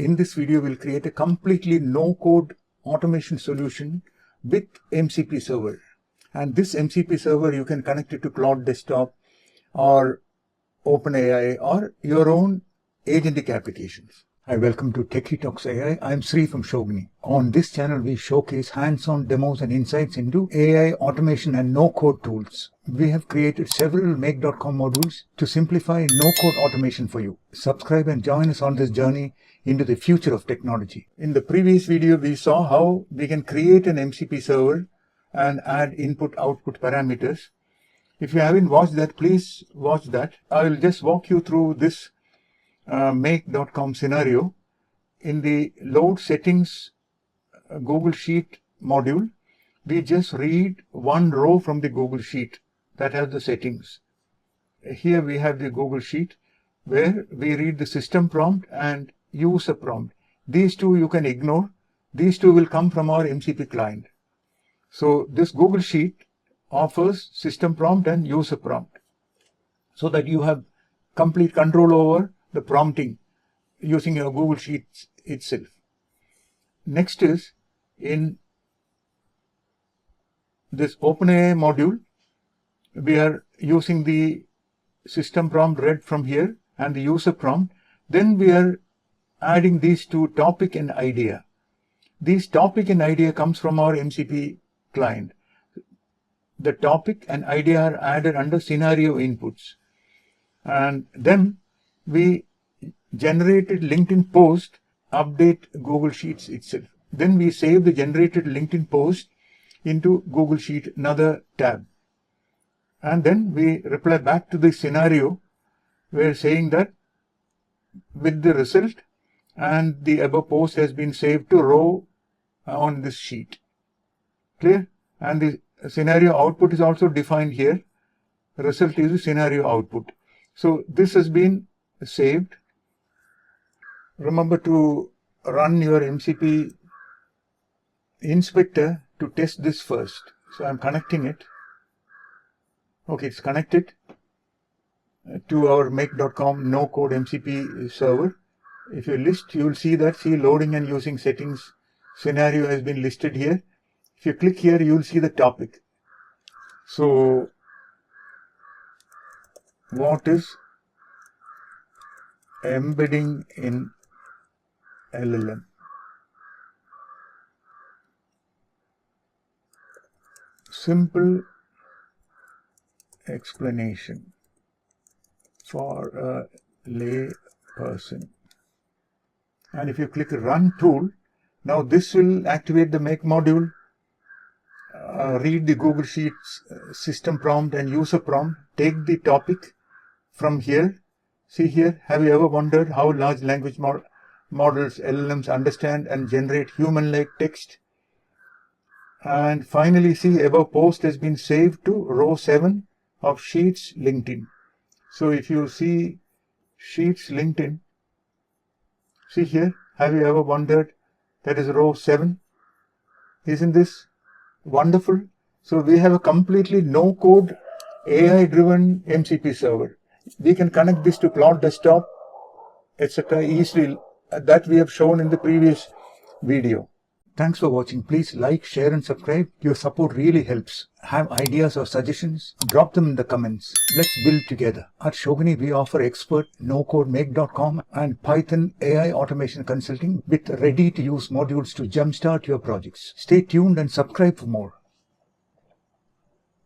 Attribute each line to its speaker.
Speaker 1: In this video, we'll create a completely no-code automation solution with MCP Server. And this MCP Server, you can connect it to Cloud Desktop or OpenAI or your own agentic applications. Hi, welcome to Techie Talks AI. I'm Sri from Schogini. On this channel, we showcase hands-on demos and insights into AI automation and no-code tools. We have created several Make.com modules to simplify no-code automation for you. Subscribe and join us on this journey into the future of technology. In the previous video, we saw how we can create an MCP server and add input-output parameters. If you haven't watched that, please watch that. I will just walk you through this Make.com scenario. In the load settings Google Sheet module, we just read one row from the Google Sheet that has the settings. Here we have the Google Sheet where we read the system prompt and user prompt. These two you can ignore. These two will come from our MCP client. So this Google Sheet offers system prompt and user prompt so that you have complete control over the prompting using your Google Sheets itself. Next is in this OpenAI module, we are using the system prompt read from here and the user prompt. Then we are adding these two, topic and idea. These topic and idea comes from our MCP client. The topic and idea are added under scenario inputs. And then we generated LinkedIn post, update Google Sheets itself. Then we save the generated LinkedIn post into Google Sheet, another tab. And then we reply back to the scenario. We're saying that with the result and the above post has been saved to row on this sheet. Clear? And the scenario output is also defined here. Result is the scenario output. So this has been saved. Remember to run your MCP inspector to test this first. So I'm connecting it. Okay, it's connected to our Make.com no-code MCP server. If you list, you will see that loading and using settings scenario has been listed here. If you click here, you will see the topic. So what is embedding in LLM? Simple explanation for a lay person. And if you click Run Tool, now this will activate the Make module, read the Google Sheets system prompt and user prompt, take the topic from here. See here, have you ever wondered how large language models, LLMs, understand and generate human-like text? And finally, see above post has been saved to row 7 of Sheets LinkedIn. So if you see Sheets LinkedIn, see here, have you ever wondered, that is row 7. Isn't this wonderful? So we have a completely no-code AI-driven MCP server. We can connect this to Cloud Desktop, etc. easily, that we have shown in the previous video. Thanks for watching. Please like, share and subscribe. Your support really helps. Have ideas or suggestions? Drop them in the comments. Let's build together. At Schogini, we offer expert no-code Make.com and Python AI automation consulting with ready-to-use modules to jumpstart your projects. Stay tuned and subscribe for more.